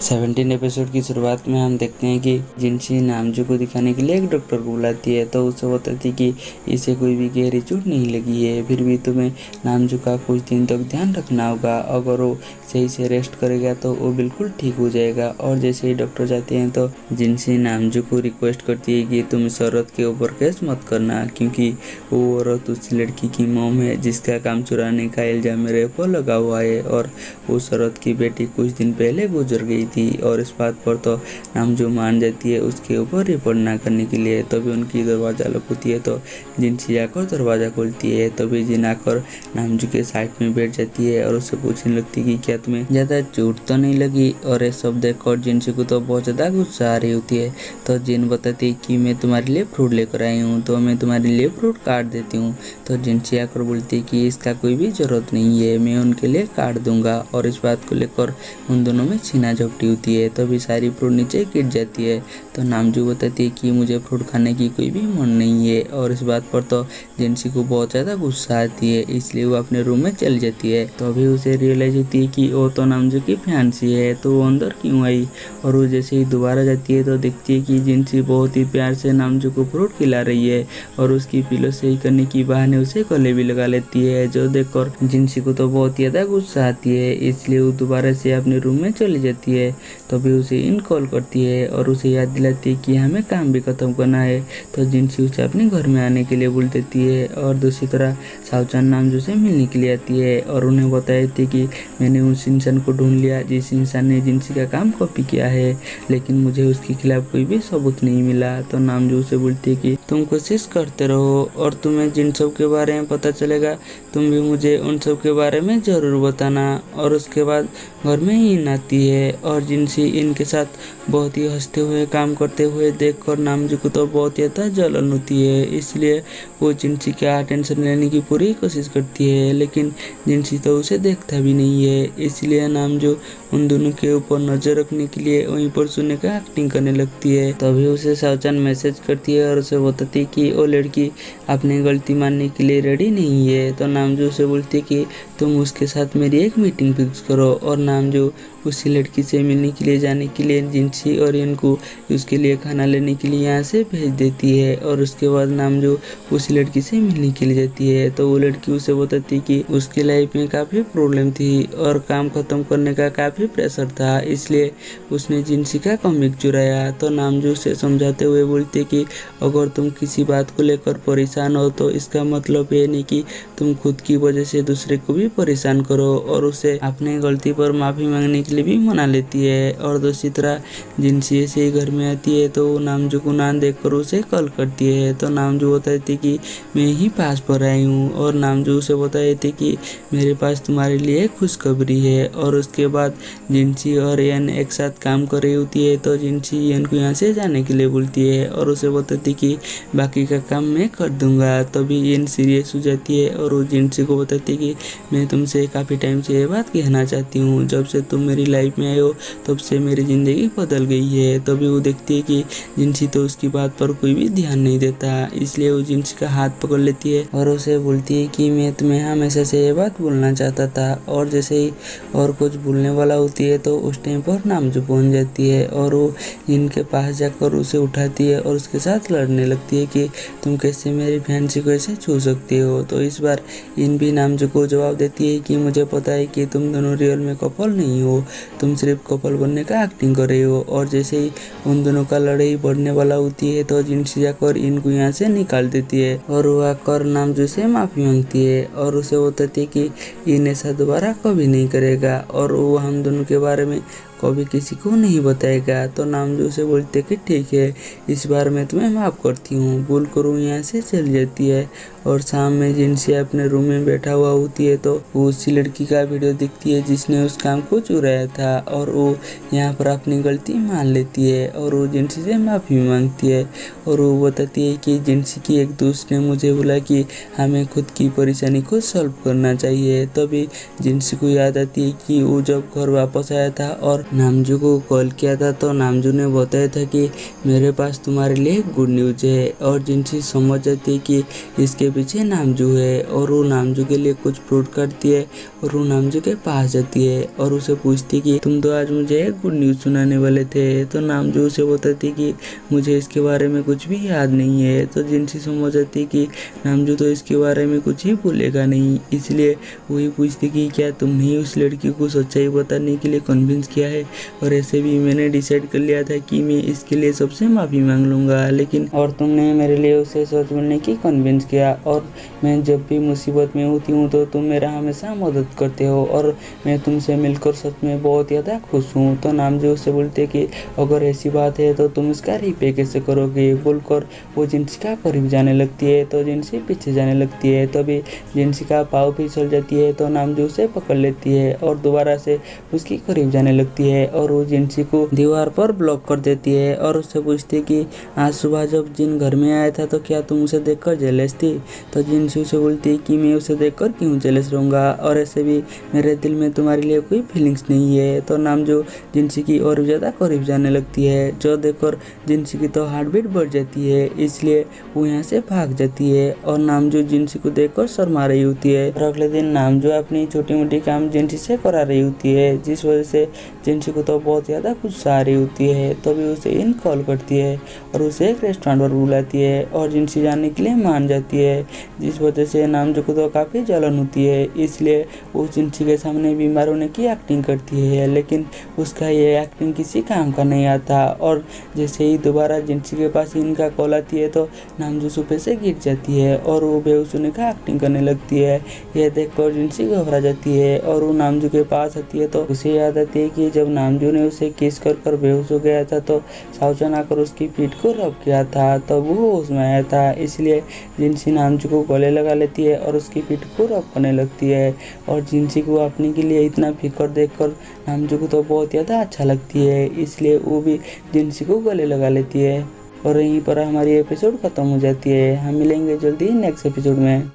17 episode की शुरुआत में हम देखते हैं कि जिनसी नामजू को दिखाने के लिए एक डॉक्टर को बुलाती है, तो उसे बताती कि इसे कोई भी गहरी चोट नहीं लगी है, फिर भी तुम्हें नामजू का कुछ दिन तक ध्यान रखना होगा। अगर वो सही से रेस्ट करेगा तो वो बिल्कुल ठीक हो जाएगा। और जैसे ही डॉक्टर जाते हैं तो जिनसी नामजू को रिक्वेस्ट करती है कि तुम इस औरत के ऊपर केस मत करना, क्योंकि वो औरत उस लड़की की मॉम है जिसका काम चुराने का इल्जाम मेरे ऊपर लगा हुआ है, और उस औरत की बेटी कुछ दिन पहले गुजर गई थी। और इस बात पर तो नामजू मान जाती है उसके ऊपर रिपोर्ट ना करने के लिए। तभी उनकी दरवाज़ा लॉक होती है तो जिनसी आकर दरवाज़ा खोलती है। तभी जिन आकर नामजू के साइड में बैठ जाती है और उससे पूछने लगती कि क्या तुम्हें ज़्यादा चोट तो नहीं लगी। और ये सब देखकर जिनसी को तो बहुत ज़्यादा गुस्सा आ रही होती है। तो जिन बताती है कि मैं तुम्हारे लिए फ्रूट लेकर आई हूँ, तो मैं तुम्हारे लिए फ्रूट काट देती हूँ। तो जिनसी आकर बोलती है कि इसका कोई भी ज़रूरत नहीं है, मैं उनके लिए काट दूंगा। और इस बात को लेकर उन दोनों में छीना झपटी होती है। तभी सारी फ्रूट नीचे गिर जाती है। तो नामजू बताती है कि मुझे फ्रूट खाने की कोई भी मन नहीं है। और इस बात पर तो जिनसी को बहुत ज़्यादा गुस्सा आती है, इसलिए वो अपने रूम में चली जाती है। तो अभी उसे रियलाइज होती है कि वो तो नामजू की फैंसी है, तो वो अंदर क्यों आई। और वो जैसे ही दोबारा जाती है तो देखती है कि जिनसी बहुत ही प्यार से नामजू को फ्रूट खिला रही है और उसकी पिलो सही करने की बहाने उसे गले भी लगा लेती है, जो देखकर जिनसी को तो बहुत ज़्यादा गुस्सा आती है। इसलिए वो दोबारा से अपने रूम में चली जाती है। तभी उसे इन कॉल करती है और उसे याद दिलाती है कि हमें काम भी खत्म करना है। तो जिनसी उसे अपने घर में आने के लिए बोल देती है। और दूसरी तरह सावचान नामजू से मिलने के लिए आती है और उन्हें बताती है कि मैंने उस इंसान को ढूंढ लिया जिस इंसान ने जिनसी का काम कॉपी किया है, लेकिन मुझे उसके खिलाफ कोई भी सबूत नहीं मिला। तो नामजू उसे बोलती है कि तुम कोशिश करते रहो और तुम्हें जिन सब के बारे में पता चलेगा तुम भी मुझे उन सब के बारे में ज़रूर बताना। और उसके बाद घर में इन आती है और जिनसी इनके साथ बहुत ही हंसते हुए काम करते हुए देखकर नामजू को तो बहुत ज़्यादा जलन होती है। इसलिए वो जिनसी का अटेंशन लेने की पूरी कोशिश करती है, लेकिन जिनसी तो उसे देखता भी नहीं है। इसलिए नामजू उन दोनों के ऊपर नज़र रखने के लिए वहीं पर सोने का एक्टिंग करने लगती है। तभी उसे सावचान मैसेज करती है और उसे बताती है कि वो लड़की अपनी गलती मानने के लिए रेडी नहीं है। तो नामजू उसे बोलती है कि तुम उसके साथ मेरी एक मीटिंग फिक्स करो। और नामजू उसी लड़की से मिलने के लिए जाने के लिए जिनसी और इनको उसके लिए खाना लेने के लिए यहाँ से भेज देती है। और उसके बाद नामजू उसी लड़की से मिलने के लिए जाती है। तो वो लड़की उसे बताती है कि उसकी लाइफ में काफ़ी प्रॉब्लम थी और काम ख़त्म करने का काफ़ी प्रेशर था, इसलिए उसने जिनसी का कॉमिक चुराया। तो नामजू उसे समझाते हुए बोलते कि अगर तुम किसी बात को लेकर परेशान हो तो इसका मतलब ये नहीं कि तुम खुद की वजह से दूसरे को भी परेशान करो। और उसे अपनी गलती पर माफ़ी मांगने के लिए भी मना लेती है। और दूसरी तरह जिनसी ऐसे ही घर में आती है तो नामजू को ना देखकर उसे कॉल करती है। तो नामजू बताती कि मैं ही पास पर आई हूँ। और नामजू उसे बताए थे कि मेरे पास तुम्हारे लिए खुशखबरी है। और उसके बाद जिनसी और एन एक साथ काम कर रही होती है। तो जिनसी एन को यहाँ से जाने के लिए बोलती है और उसे बताती कि बाकी का काम मैं कर दूंगा। तभी एन सीरियस हो जाती है और वो जिनसी को बताती कि मैं तुमसे काफ़ी टाइम से ये बात कहना चाहती हूँ, जब से तुम मेरी लाइफ में आए हो तब से मेरी ज़िंदगी बदल गई है। तभी वो देखती है कि जिनसी तो उसकी बात पर कोई भी ध्यान नहीं देता, इसलिए वो जिनसी का हाथ पकड़ लेती है और उसे बोलती है कि मैं तुम्हें हमेशा से ये बात बोलना चाहता था। और जैसे ही और कुछ बोलने वाला होती है तो उस टाइम पर नामजू पहुँच जाती है और वो इनके पास जाकर उसे उठाती है और उसके साथ लड़ने लगती है कि तुम कैसे मेरी फैंसी को ऐसे छू सकती हो। तो इस बार इन भी नामजू को जवाब देती है कि मुझे पता है कि तुम दोनों रियल में कपल नहीं हो, तुम सिर्फ कपल बनने का एक्टिंग कर रही हो। और जैसे ही उन दोनों का लड़ाई बढ़ने वाला होती है तो जिनसी जाकर इनको यहाँ से निकाल देती है और वो आकर नामजू से माफ़ी मांगती है और उसे बताती है कि इन ऐसा दोबारा कभी नहीं करेगा और वो हम दोनों के बारे में कभी किसी को नहीं बताएगा। तो नामजू से बोलते कि ठीक है, इस बार मैं तुम्हें माफ़ करती हूँ, भूल करूँ यहाँ से चली जाती है। और शाम में जिनसी अपने रूम में बैठा हुआ होती है तो वो उसी लड़की का वीडियो दिखती है जिसने उस काम को चुराया था और वो यहाँ पर अपनी गलती मान लेती है और वो जिनसी से माफ़ी मांगती है। और वो बताती है कि जिनसी की एक दोस्त ने मुझे बोला कि हमें खुद की परेशानी को सॉल्व करना चाहिए। तभी जिनसी को याद आती है कि वो जब घर वापस आया था और नामजू को कॉल किया था। तो नामजू ने बताया था कि मेरे पास तुम्हारे लिए गुड न्यूज है, और जिनसी समझ जाती है कि इसके पीछे नामजू है, और वो नामजू के लिए कुछ फ्रूट करती है और वो नामजू के पास जाती है और उसे पूछती कि तुम तो आज मुझे गुड न्यूज़ सुनाने वाले थे। तो नामजू उसे बताती कि मुझे इसके बारे में कुछ भी याद नहीं है। तो जिनसी समझ जाती कि नामजू तो इसके बारे में कुछ ही भूलेगा नहीं, इसलिए वही पूछती कि क्या तुमने उस लड़की को सच्चाई बताने के लिए कन्विंस किया है, और ऐसे भी मैंने डिसाइड कर लिया था कि मैं इसके लिए सबसे माफ़ी मांग लूँगा, लेकिन और तुमने मेरे लिए उसे सच बोलने की कन्विंस किया, और मैं जब भी मुसीबत में होती हूँ तो तुम मेरा हमेशा मदद करते हो, और मैं तुमसे मिलकर सच में बहुत ज़्यादा खुश हूँ। तो नामजू उससे बोलते कि अगर ऐसी बात है तो तुम इसका रीपे कैसे करोगे, बोलकर वो जिनसी का करीब जाने लगती है। तो जिनसी पीछे जाने लगती है, तभी जिनसी का पाँव फिसल जाती है। तो नामजू उसे पकड़ लेती है और दोबारा से उसकी करीब जाने लगती है, और वो जिनसी को दीवार पर ब्लॉक कर देती है और उससे पूछती है कि आज सुबह जब जिन घर में आया था तो क्या तुम उसे देखकर जेलस थी। तो जिनसी उसे बोलती है कि मैं उसे देखकर क्यों जेलस रहूँगा, और ऐसे भी मेरे दिल में तुम्हारे लिए कोई फीलिंग्स नहीं है। तो नामजू जिनसी की और ज़्यादा करीब जाने लगती है, जो देखकर जिनसी की तो हार्ट बीट बढ़ जाती है, इसलिए वो यहाँ से भाग जाती है, और नामजू जिनसी को देखकर शर्मा रही होती है। और अगले दिन नामजू अपनी छोटी मोटी काम जिनसी से करा रही होती है, जिस वजह से जिनसी को तो बहुत ज़्यादा गुस्सा आ रही होती है। तभी उसे इन कॉल करती है और उसे एक रेस्टोरेंट पर बुलाती है, और जिनसी जाने के लिए मान जाती है, जिस वजह से नामजू को तो काफ़ी जलन होती है, इसलिए वो जिनसी के सामने बीमार होने की एक्टिंग करती है, लेकिन उसका ये एक्टिंग किसी काम का नहीं आता। और जैसे ही दोबारा जिनसी के पास इनका कॉल आती है तो नामजू सोफे से गिर जाती है और वो बेहोश होने का एक्टिंग करने लगती है। यह देखकर जिनसी घबरा जाती है और वो नामजू के पास आती है, तो उसे याद आती है कि जब नामजू ने उसे किस कर बेहोश हो गया था तो सावचान आकर उसकी पीठ को रब किया था, तब वो होश में आया था। इसलिए जिनसी नामजू को गले लगा लेती है और उसकी पीठ को रब करने लगती है, और जिनसी को अपने के लिए इतना फिक्र देखकर नामजू को तो बहुत ज़्यादा अच्छा लगती है, इसलिए वो भी जिनसी को गले लगा लेती है। और यहीं पर हमारी एपिसोड ख़त्म हो जाती है। हम मिलेंगे जल्दी नेक्स्ट एपिसोड में।